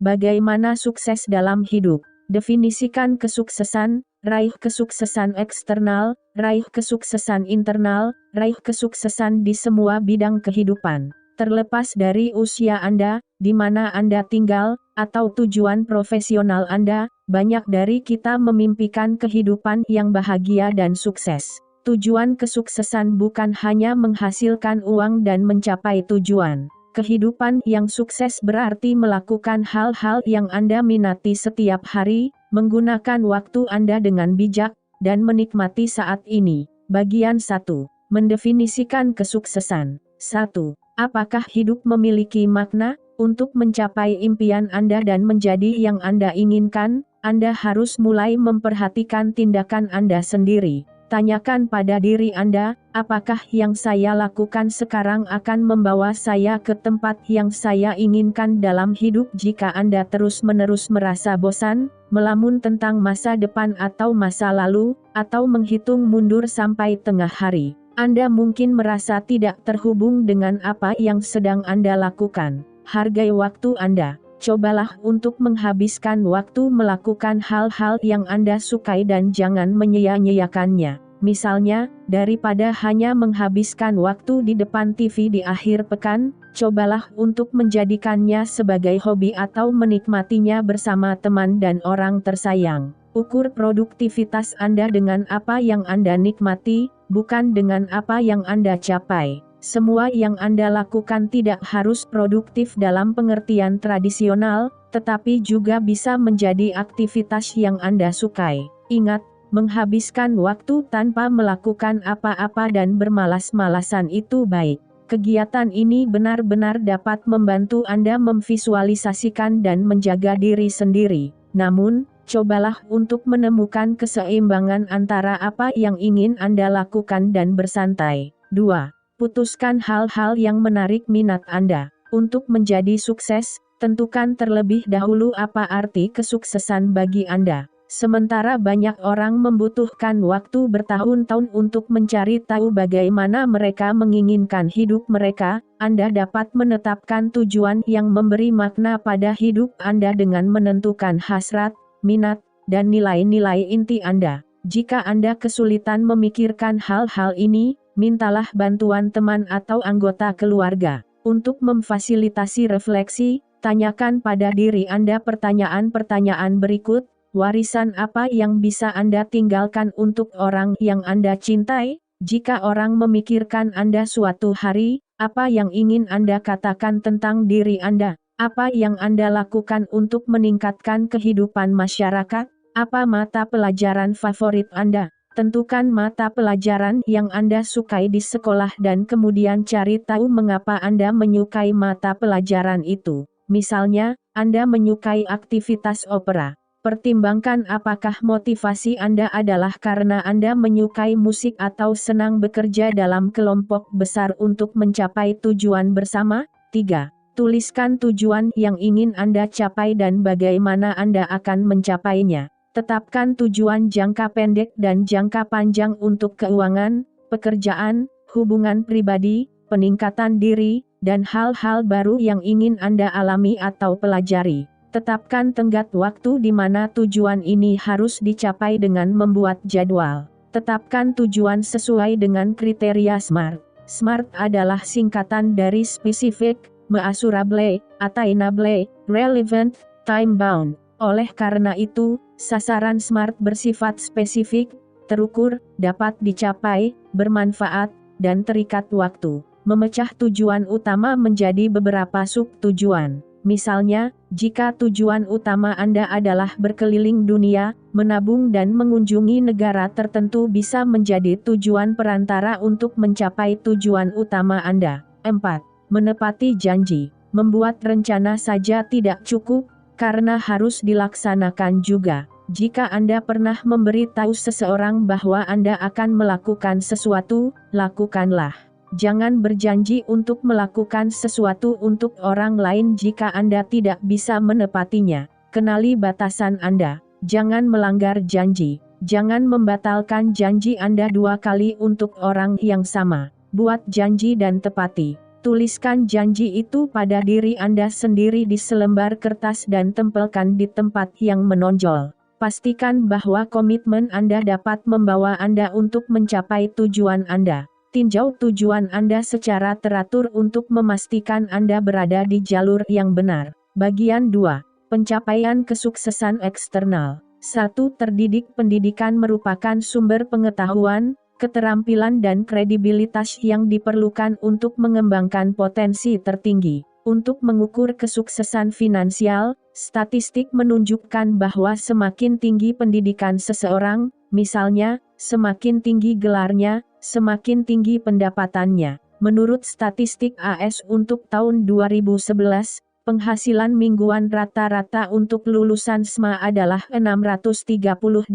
Bagaimana sukses dalam hidup? Definisikan kesuksesan, raih kesuksesan eksternal, raih kesuksesan internal, raih kesuksesan di semua bidang kehidupan. Terlepas dari usia Anda, di mana Anda tinggal, atau tujuan profesional Anda, banyak dari kita memimpikan kehidupan yang bahagia dan sukses. Tujuan kesuksesan bukan hanya menghasilkan uang dan mencapai tujuan. Kehidupan yang sukses berarti melakukan hal-hal yang Anda minati setiap hari, menggunakan waktu Anda dengan bijak, dan menikmati saat ini. Bagian 1. Mendefinisikan kesuksesan. 1. Apakah hidup memiliki makna? Untuk mencapai impian Anda dan menjadi yang Anda inginkan, Anda harus mulai memperhatikan tindakan Anda sendiri. Tanyakan pada diri Anda, apakah yang saya lakukan sekarang akan membawa saya ke tempat yang saya inginkan dalam hidup? Jika Anda terus-menerus merasa bosan, melamun tentang masa depan atau masa lalu, atau menghitung mundur sampai tengah hari, Anda mungkin merasa tidak terhubung dengan apa yang sedang Anda lakukan. Hargai waktu Anda. Cobalah untuk menghabiskan waktu melakukan hal-hal yang Anda sukai dan jangan menyia-nyiakannya. Misalnya, daripada hanya menghabiskan waktu di depan TV di akhir pekan, cobalah untuk menjadikannya sebagai hobi atau menikmatinya bersama teman dan orang tersayang. Ukur produktivitas Anda dengan apa yang Anda nikmati, bukan dengan apa yang Anda capai. Semua yang Anda lakukan tidak harus produktif dalam pengertian tradisional, tetapi juga bisa menjadi aktivitas yang Anda sukai. Ingat, menghabiskan waktu tanpa melakukan apa-apa dan bermalas-malasan itu baik. Kegiatan ini benar-benar dapat membantu Anda memvisualisasikan dan menjaga diri sendiri. Namun, cobalah untuk menemukan keseimbangan antara apa yang ingin Anda lakukan dan bersantai. 2. Putuskan hal-hal yang menarik minat Anda. Untuk menjadi sukses, tentukan terlebih dahulu apa arti kesuksesan bagi Anda. Sementara banyak orang membutuhkan waktu bertahun-tahun untuk mencari tahu bagaimana mereka menginginkan hidup mereka, Anda dapat menetapkan tujuan yang memberi makna pada hidup Anda dengan menentukan hasrat, minat, dan nilai-nilai inti Anda. Jika Anda kesulitan memikirkan hal-hal ini, mintalah bantuan teman atau anggota keluarga. Untuk memfasilitasi refleksi, tanyakan pada diri Anda pertanyaan-pertanyaan berikut. Warisan apa yang bisa Anda tinggalkan untuk orang yang Anda cintai? Jika orang memikirkan Anda suatu hari, apa yang ingin Anda katakan tentang diri Anda? Apa yang Anda lakukan untuk meningkatkan kehidupan masyarakat? Apa mata pelajaran favorit Anda? Tentukan mata pelajaran yang Anda sukai di sekolah dan kemudian cari tahu mengapa Anda menyukai mata pelajaran itu. Misalnya, Anda menyukai aktivitas opera. Pertimbangkan apakah motivasi Anda adalah karena Anda menyukai musik atau senang bekerja dalam kelompok besar untuk mencapai tujuan bersama. 3. Tuliskan tujuan yang ingin Anda capai dan bagaimana Anda akan mencapainya. Tetapkan tujuan jangka pendek dan jangka panjang untuk keuangan, pekerjaan, hubungan pribadi, peningkatan diri, dan hal-hal baru yang ingin Anda alami atau pelajari. Tetapkan tenggat waktu di mana tujuan ini harus dicapai dengan membuat jadwal. Tetapkan tujuan sesuai dengan kriteria SMART. SMART adalah singkatan dari Specific, Measurable, Attainable, Relevant, Time Bound. Oleh karena itu, sasaran SMART bersifat spesifik, terukur, dapat dicapai, bermanfaat, dan terikat waktu. Memecah tujuan utama menjadi beberapa sub-tujuan. Misalnya, jika tujuan utama Anda adalah berkeliling dunia, menabung dan mengunjungi negara tertentu bisa menjadi tujuan perantara untuk mencapai tujuan utama Anda. 4. Menepati janji. Membuat rencana saja tidak cukup, karena harus dilaksanakan juga. Jika Anda pernah memberitahu seseorang bahwa Anda akan melakukan sesuatu, lakukanlah. Jangan berjanji untuk melakukan sesuatu untuk orang lain jika Anda tidak bisa menepatinya. Kenali batasan Anda. Jangan melanggar janji. Jangan membatalkan janji Anda 2 kali untuk orang yang sama. Buat janji dan tepati. Tuliskan janji itu pada diri Anda sendiri di selembar kertas dan tempelkan di tempat yang menonjol. Pastikan bahwa komitmen Anda dapat membawa Anda untuk mencapai tujuan Anda. Tinjau tujuan Anda secara teratur untuk memastikan Anda berada di jalur yang benar. Bagian 2. Pencapaian kesuksesan eksternal. 1. Terdidik. Pendidikan merupakan sumber pengetahuan, keterampilan dan kredibilitas yang diperlukan untuk mengembangkan potensi tertinggi. Untuk mengukur kesuksesan finansial, statistik menunjukkan bahwa semakin tinggi pendidikan seseorang, misalnya, semakin tinggi gelarnya, semakin tinggi pendapatannya. Menurut statistik AS untuk tahun 2011, penghasilan mingguan rata-rata untuk lulusan SMA adalah $638,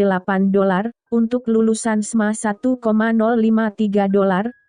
untuk lulusan SMA $1,053,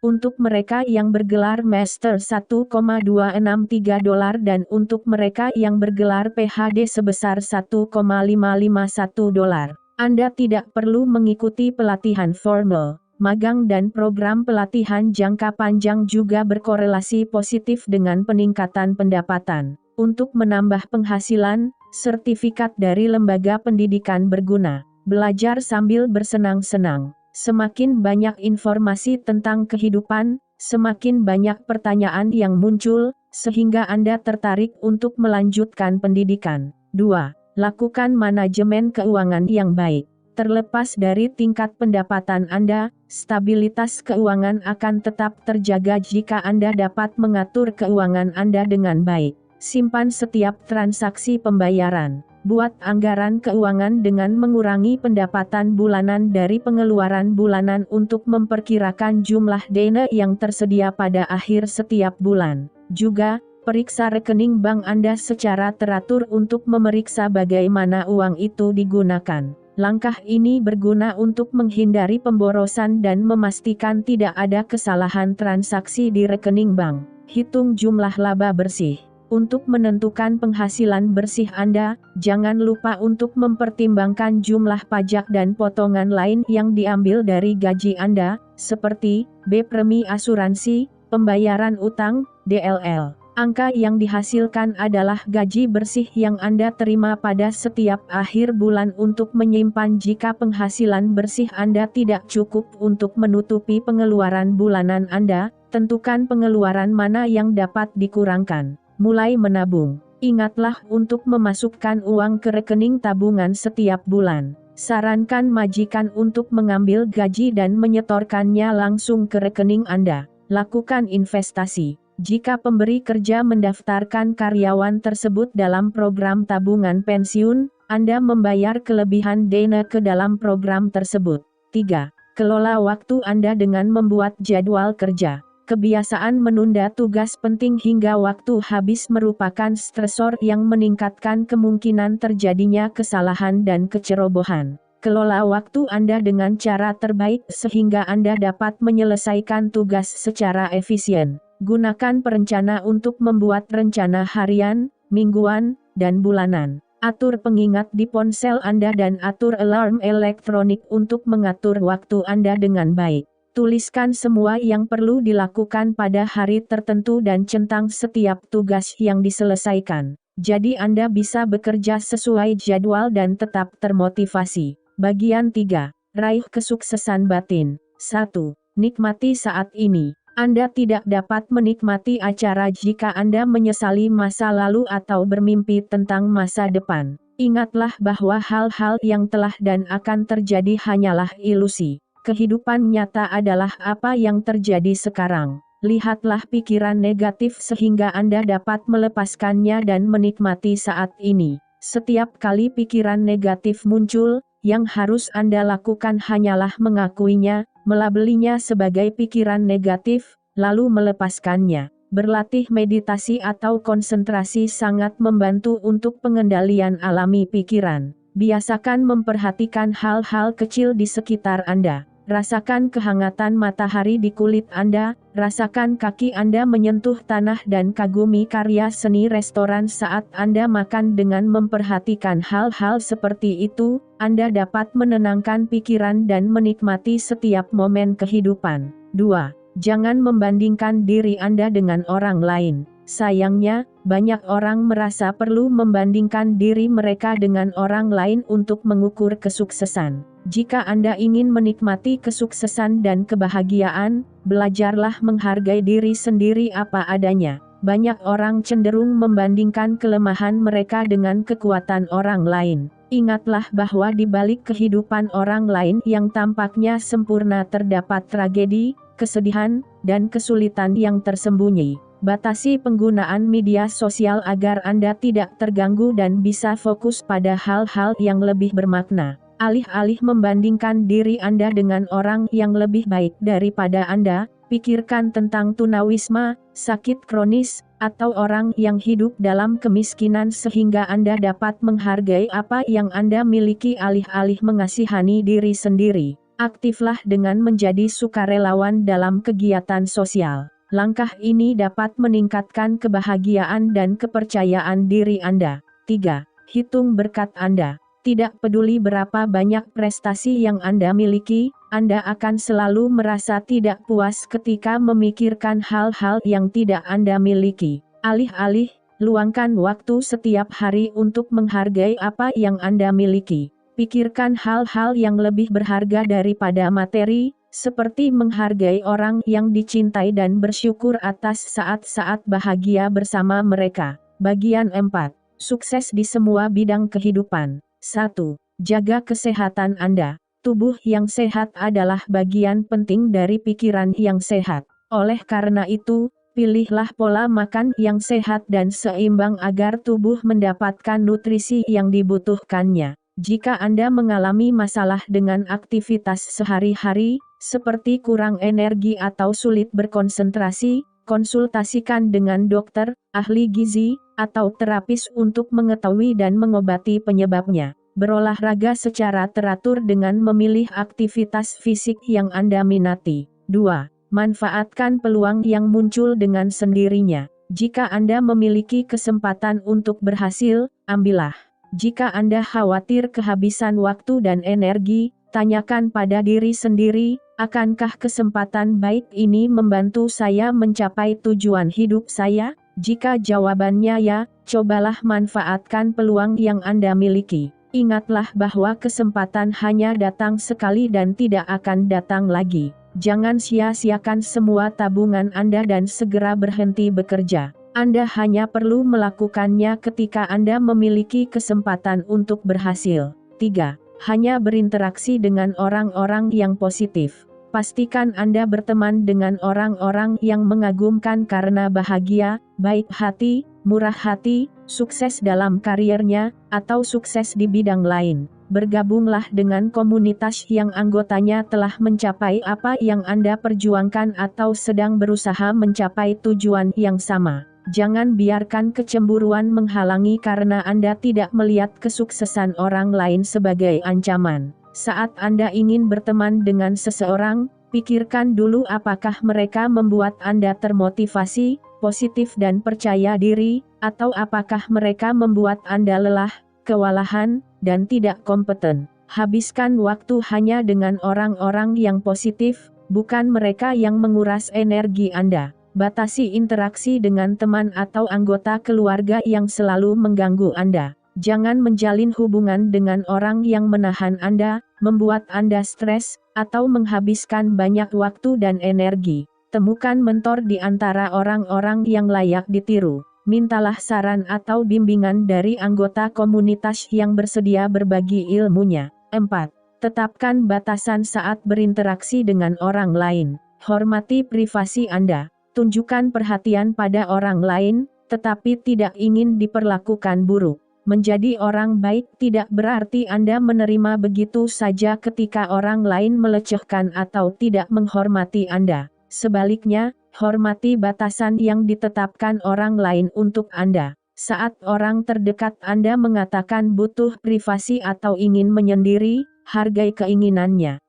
untuk mereka yang bergelar Master $1,263 dan untuk mereka yang bergelar PhD sebesar $1,551. Anda tidak perlu mengikuti pelatihan formal. Magang dan program pelatihan jangka panjang juga berkorelasi positif dengan peningkatan pendapatan. Untuk menambah penghasilan, sertifikat dari lembaga pendidikan berguna. Belajar sambil bersenang-senang. Semakin banyak informasi tentang kehidupan, semakin banyak pertanyaan yang muncul, sehingga Anda tertarik untuk melanjutkan pendidikan. 2. Lakukan manajemen keuangan yang baik. Terlepas dari tingkat pendapatan Anda, stabilitas keuangan akan tetap terjaga jika Anda dapat mengatur keuangan Anda dengan baik. Simpan setiap transaksi pembayaran. Buat anggaran keuangan dengan mengurangi pendapatan bulanan dari pengeluaran bulanan untuk memperkirakan jumlah dana yang tersedia pada akhir setiap bulan. Juga, periksa rekening bank Anda secara teratur untuk memeriksa bagaimana uang itu digunakan. Langkah ini berguna untuk menghindari pemborosan dan memastikan tidak ada kesalahan transaksi di rekening bank. Hitung jumlah laba bersih. Untuk menentukan penghasilan bersih Anda, jangan lupa untuk mempertimbangkan jumlah pajak dan potongan lain yang diambil dari gaji Anda, seperti B. Premi asuransi, pembayaran utang, DLL. Angka yang dihasilkan adalah gaji bersih yang Anda terima pada setiap akhir bulan untuk menyimpan jika penghasilan bersih Anda tidak cukup untuk menutupi pengeluaran bulanan Anda. Tentukan pengeluaran mana yang dapat dikurangkan. Mulai menabung. Ingatlah untuk memasukkan uang ke rekening tabungan setiap bulan. Sarankan majikan untuk mengambil gaji dan menyetorkannya langsung ke rekening Anda. Lakukan investasi. Jika pemberi kerja mendaftarkan karyawan tersebut dalam program tabungan pensiun, Anda membayar kelebihan dana ke dalam program tersebut. 3. Kelola waktu Anda dengan membuat jadwal kerja. Kebiasaan menunda tugas penting hingga waktu habis merupakan stresor yang meningkatkan kemungkinan terjadinya kesalahan dan kecerobohan. Kelola waktu Anda dengan cara terbaik sehingga Anda dapat menyelesaikan tugas secara efisien. Gunakan perencana untuk membuat rencana harian, mingguan, dan bulanan. Atur pengingat di ponsel Anda dan atur alarm elektronik untuk mengatur waktu Anda dengan baik. Tuliskan semua yang perlu dilakukan pada hari tertentu dan centang setiap tugas yang diselesaikan. Jadi Anda bisa bekerja sesuai jadwal dan tetap termotivasi. Bagian 3. Raih kesuksesan batin. 1. Nikmati saat ini. Anda tidak dapat menikmati acara jika Anda menyesali masa lalu atau bermimpi tentang masa depan. Ingatlah bahwa hal-hal yang telah dan akan terjadi hanyalah ilusi. Kehidupan nyata adalah apa yang terjadi sekarang. Lihatlah pikiran negatif sehingga Anda dapat melepaskannya dan menikmati saat ini. Setiap kali pikiran negatif muncul, yang harus Anda lakukan hanyalah mengakuinya, melabelinya sebagai pikiran negatif, lalu melepaskannya. Berlatih meditasi atau konsentrasi sangat membantu untuk pengendalian alami pikiran. Biasakan memperhatikan hal-hal kecil di sekitar Anda. Rasakan kehangatan matahari di kulit Anda, rasakan kaki Anda menyentuh tanah dan kagumi karya seni restoran saat Anda makan. Dengan memperhatikan hal-hal seperti itu, Anda dapat menenangkan pikiran dan menikmati setiap momen kehidupan. 2. Jangan membandingkan diri Anda dengan orang lain. Sayangnya, banyak orang merasa perlu membandingkan diri mereka dengan orang lain untuk mengukur kesuksesan. Jika Anda ingin menikmati kesuksesan dan kebahagiaan, belajarlah menghargai diri sendiri apa adanya. Banyak orang cenderung membandingkan kelemahan mereka dengan kekuatan orang lain. Ingatlah bahwa di balik kehidupan orang lain yang tampaknya sempurna terdapat tragedi, kesedihan, dan kesulitan yang tersembunyi. Batasi penggunaan media sosial agar Anda tidak terganggu dan bisa fokus pada hal-hal yang lebih bermakna. Alih-alih membandingkan diri Anda dengan orang yang lebih baik daripada Anda, pikirkan tentang tunawisma, sakit kronis, atau orang yang hidup dalam kemiskinan sehingga Anda dapat menghargai apa yang Anda miliki alih-alih mengasihani diri sendiri. Aktiflah dengan menjadi sukarelawan dalam kegiatan sosial. Langkah ini dapat meningkatkan kebahagiaan dan kepercayaan diri Anda. 3. Hitung berkat Anda. Tidak peduli berapa banyak prestasi yang Anda miliki, Anda akan selalu merasa tidak puas ketika memikirkan hal-hal yang tidak Anda miliki. Alih-alih, luangkan waktu setiap hari untuk menghargai apa yang Anda miliki. Pikirkan hal-hal yang lebih berharga daripada materi, seperti menghargai orang yang dicintai dan bersyukur atas saat-saat bahagia bersama mereka. Bagian 4. Sukses di semua bidang kehidupan. 1. Jaga kesehatan Anda. Tubuh yang sehat adalah bagian penting dari pikiran yang sehat. Oleh karena itu, pilihlah pola makan yang sehat dan seimbang agar tubuh mendapatkan nutrisi yang dibutuhkannya. Jika Anda mengalami masalah dengan aktivitas sehari-hari, seperti kurang energi atau sulit berkonsentrasi, konsultasikan dengan dokter, ahli gizi, atau terapis untuk mengetahui dan mengobati penyebabnya. Berolahraga secara teratur dengan memilih aktivitas fisik yang Anda minati. 2. Manfaatkan peluang yang muncul dengan sendirinya. Jika Anda memiliki kesempatan untuk berhasil, ambillah. Jika Anda khawatir kehabisan waktu dan energi, tanyakan pada diri sendiri, akankah kesempatan baik ini membantu saya mencapai tujuan hidup saya? Jika jawabannya ya, cobalah manfaatkan peluang yang Anda miliki. Ingatlah bahwa kesempatan hanya datang sekali dan tidak akan datang lagi. Jangan sia-siakan semua tabungan Anda dan segera berhenti bekerja. Anda hanya perlu melakukannya ketika Anda memiliki kesempatan untuk berhasil. 3. Hanya berinteraksi dengan orang-orang yang positif. Pastikan Anda berteman dengan orang-orang yang mengagumkan karena bahagia, baik hati, murah hati, sukses dalam kariernya, atau sukses di bidang lain. Bergabunglah dengan komunitas yang anggotanya telah mencapai apa yang Anda perjuangkan atau sedang berusaha mencapai tujuan yang sama. Jangan biarkan kecemburuan menghalangi karena Anda tidak melihat kesuksesan orang lain sebagai ancaman. Saat Anda ingin berteman dengan seseorang, pikirkan dulu apakah mereka membuat Anda termotivasi, positif dan percaya diri, atau apakah mereka membuat Anda lelah, kewalahan, dan tidak kompeten. Habiskan waktu hanya dengan orang-orang yang positif, bukan mereka yang menguras energi Anda. Batasi interaksi dengan teman atau anggota keluarga yang selalu mengganggu Anda. Jangan menjalin hubungan dengan orang yang menahan Anda, membuat Anda stres, atau menghabiskan banyak waktu dan energi. Temukan mentor di antara orang-orang yang layak ditiru. Mintalah saran atau bimbingan dari anggota komunitas yang bersedia berbagi ilmunya. 4. Tetapkan batasan saat berinteraksi dengan orang lain. Hormati privasi Anda. Tunjukkan perhatian pada orang lain, tetapi tidak ingin diperlakukan buruk. Menjadi orang baik tidak berarti Anda menerima begitu saja ketika orang lain melecehkan atau tidak menghormati Anda. Sebaliknya, hormati batasan yang ditetapkan orang lain untuk Anda. Saat orang terdekat Anda mengatakan butuh privasi atau ingin menyendiri, hargai keinginannya.